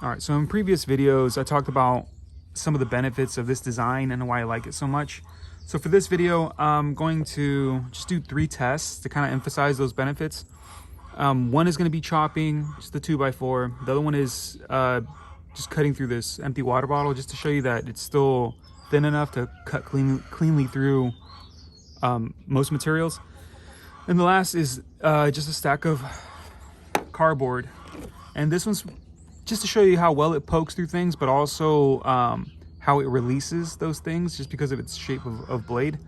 All right, so in previous videos, I talked about some of the benefits of this design and why I like it so much. So for this video, I'm going to just do 3 tests to kind of emphasize those benefits. One is going to be chopping, just the 2x4. The other one is just cutting through this empty water bottle, just to show you that it's still thin enough to cut cleanly through most materials. And the last is just a stack of cardboard. And this one's just to show you how well it pokes through things, but also how it releases those things just because of its shape of blade.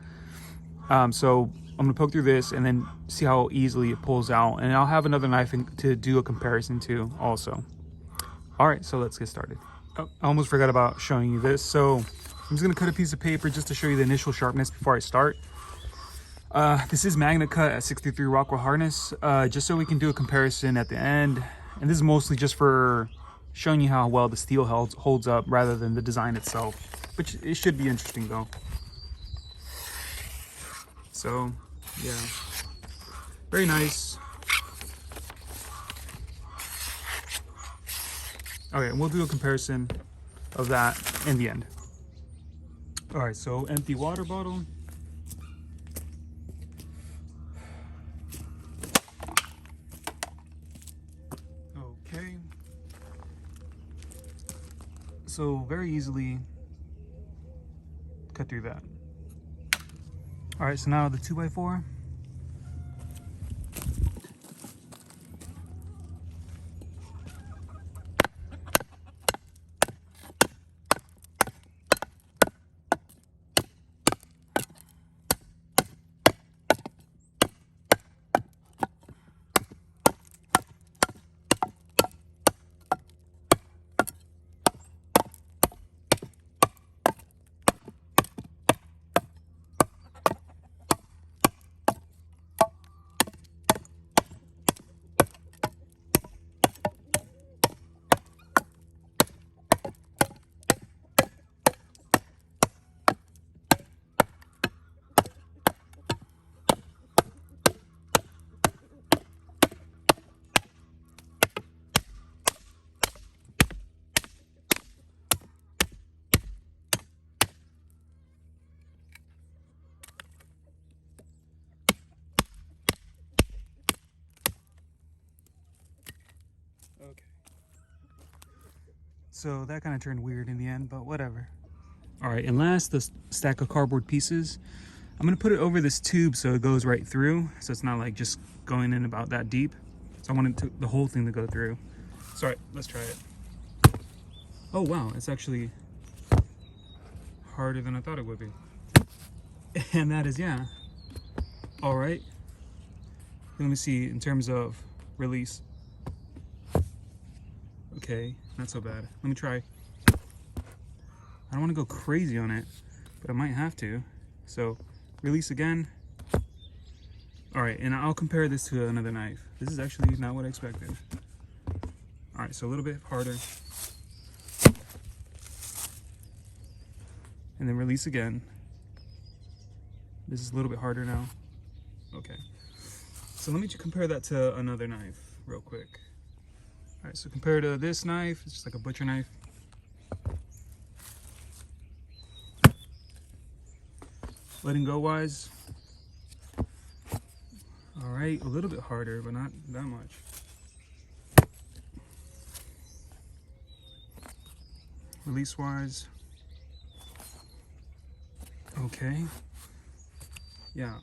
So I'm gonna poke through this and then see how easily it pulls out. And I'll have another knife to do a comparison to also. All right, so let's get started. Oh, I almost forgot about showing you this. So I'm just gonna cut a piece of paper just to show you the initial sharpness before I start. This is Magnacut at 63 Rockwell hardness, just so we can do a comparison at the end. And this is mostly just for showing you how well the steel holds up rather than the design itself, which it should be interesting though. So yeah, very nice. Okay, and we'll do a comparison of that in the end. All right, so empty water bottle. Okay. So very easily cut through that. All right, so now the 2x4. Okay. So that kind of turned weird in the end, but whatever. All right, and last, the stack of cardboard pieces. I'm gonna put it over this tube so it goes right through, so it's not like just going in about that deep. So I wanted the whole thing to go through. So all right, let's try it. Oh wow, it's actually harder than I thought it would be. And that is, yeah. All right. Let me see in terms of release. Okay, not so bad. Let me try. I don't want to go crazy on it, but I might have to. So release again. All right, and I'll compare this to another knife. This is actually not what I expected. All right, so a little bit harder. And then release again. This is a little bit harder now. Okay. So let me compare that to another knife real quick. All right, so compared to this knife, it's just like a butcher knife. Letting go wise, all right, a little bit harder, but not that much. Release wise, okay, yeah,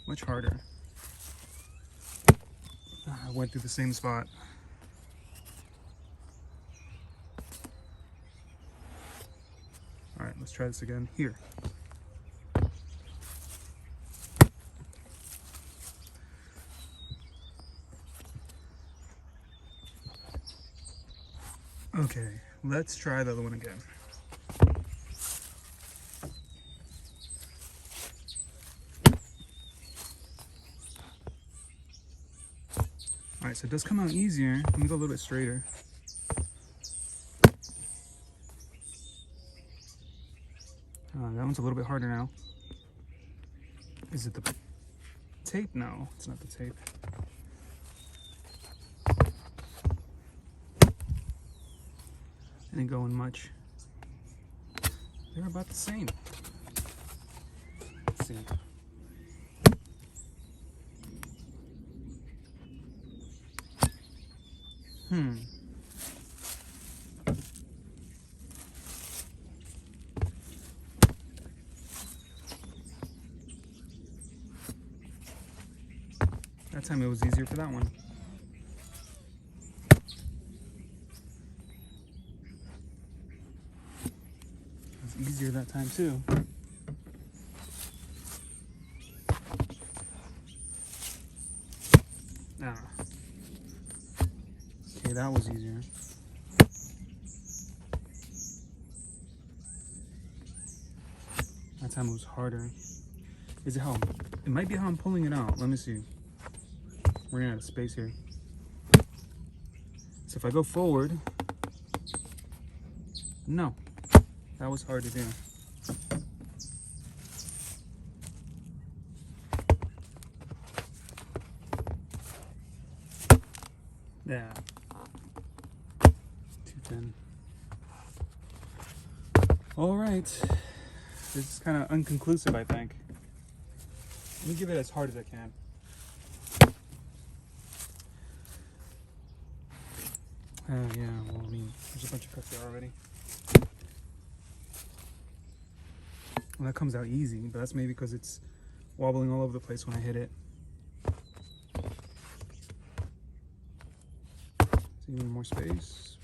much harder. I went through the same spot. All right, let's try this again here. Okay, let's try the other one again. All right, so it does come out easier. Let me go a little bit straighter. That one's a little bit harder now. Is it the tape? No, it's not the tape. Didn't go in much. They're about the same. Let's see. That time it was easier for that one. It was easier that time too. Ah. Okay, that was easier. That time it was harder. Is it how? It might be how I'm pulling it out. Let me see. We're running out of space here. So if I go forward, no, that was hard to do. Yeah. 210. All right. This is kind of unconclusive, I think. Let me give it as hard as I can. Yeah, well, I mean, there's a bunch of cuts there already. Well, that comes out easy, but that's maybe because it's wobbling all over the place when I hit it. So even more space.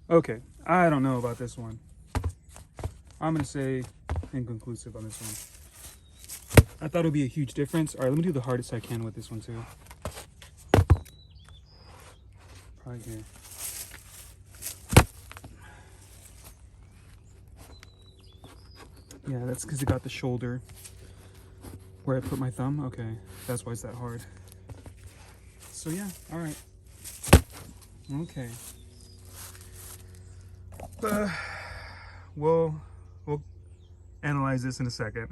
Okay, I don't know about this one. I'm gonna say inconclusive on this one. I thought it would be a huge difference. All right, let me do the hardest I can with this one too. Probably here. Yeah, that's because it got the shoulder where I put my thumb. Okay, that's why it's that hard. So yeah, all right. Okay. We'll analyze this in a second.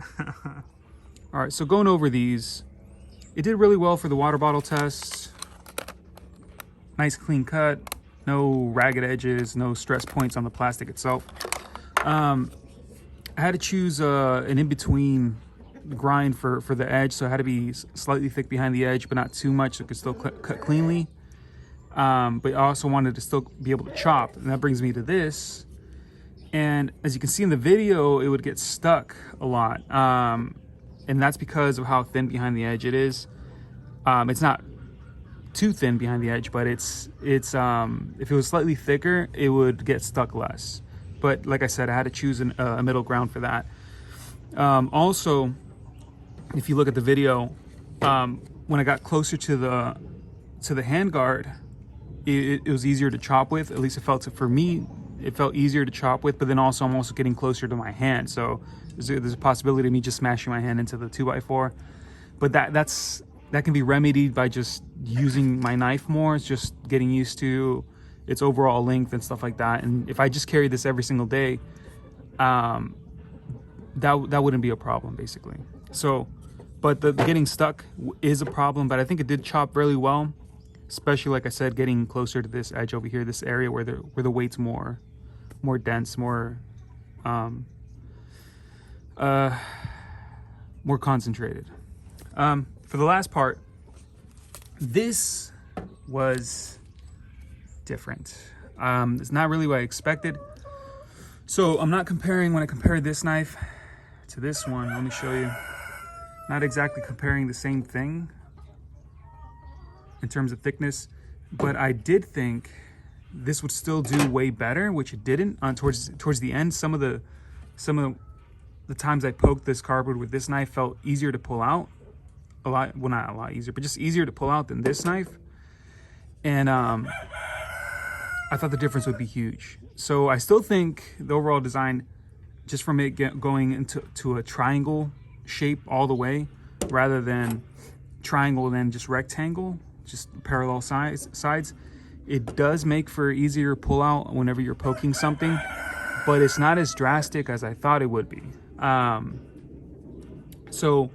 All right, so going over these, it did really well for the water bottle test. Nice clean cut, no ragged edges, no stress points on the plastic itself. I had to choose an in-between grind for the edge, so it had to be slightly thick behind the edge, but not too much, so it could still cut cleanly. But I also wanted to still be able to chop, and that brings me to this. And as you can see in the video, it would get stuck a lot, and that's because of how thin behind the edge it is. It's not too thin behind the edge, but it's if it was slightly thicker, it would get stuck less. But like I said, I had to choose a middle ground for that. Also, if you look at the video, when I got closer to the handguard, it was easier to chop with. At least it felt, for me, it felt easier to chop with. But then also, I'm also getting closer to my hand, so there's a possibility of me just smashing my hand into the 2x4. But that can be remedied by just using my knife more. It's just getting used to its overall length and stuff like that. And if I just carry this every single day, that wouldn't be a problem, basically. So, but the getting stuck is a problem, but I think it did chop really well, especially, like I said, getting closer to this edge over here, this area where the weight's more dense, more concentrated. For the last part, this was different. It's not really what I expected. So I'm not comparing, when I compare this knife to this one, let me show you. Not exactly comparing the same thing in terms of thickness, but I did think this would still do way better, which it didn't. Towards the end, some of the times I poked this cardboard with this knife felt easier to pull out. Well, not a lot easier, but just easier to pull out than this knife. And I thought the difference would be huge. So I still think the overall design, just from it going into a triangle shape all the way, rather than triangle and then just rectangle, just parallel sides, it does make for easier pull out whenever you're poking something, but it's not as drastic as I thought it would be. So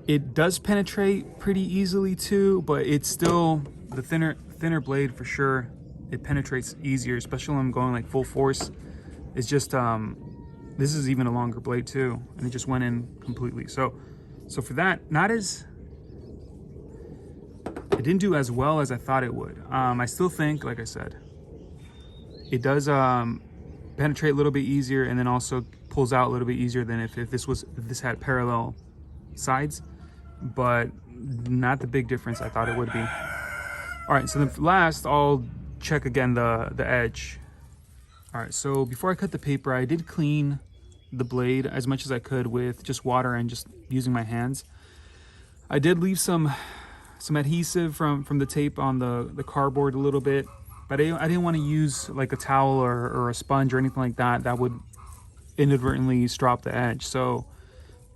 It does penetrate pretty easily too, but it's still the thinner blade for sure. It penetrates easier, especially when I'm going like full force. It's just this is even a longer blade too, and it just went in completely. So for that, it didn't do as well as I thought it would. I still think, like I said, it does penetrate a little bit easier, and then also pulls out a little bit easier than if this had parallel sides, but not the big difference I thought it would be. All right, so then last, I'll check again the edge. All right, so before I cut the paper, I did clean the blade as much as I could with just water and just using my hands. I did leave some adhesive from the tape on the cardboard a little bit, but I didn't want to use like a towel or a sponge or anything like that. That would inadvertently strop the edge. So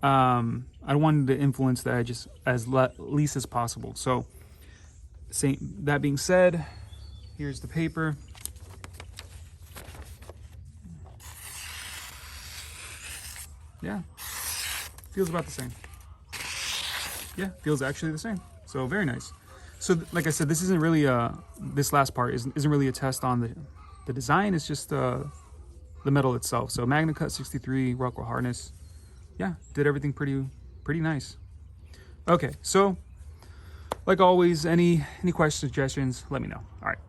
I wanted to influence the edges as least as possible. So that being said, here's the paper. Yeah, feels about the same. Yeah, feels actually the same. So very nice. So like I said, this isn't really this last part isn't really a test on the design. It's just the metal itself. So Magnacut 63 Rockwell harness. Yeah, did everything pretty nice. Okay, so like always, any questions, suggestions, let me know. All right.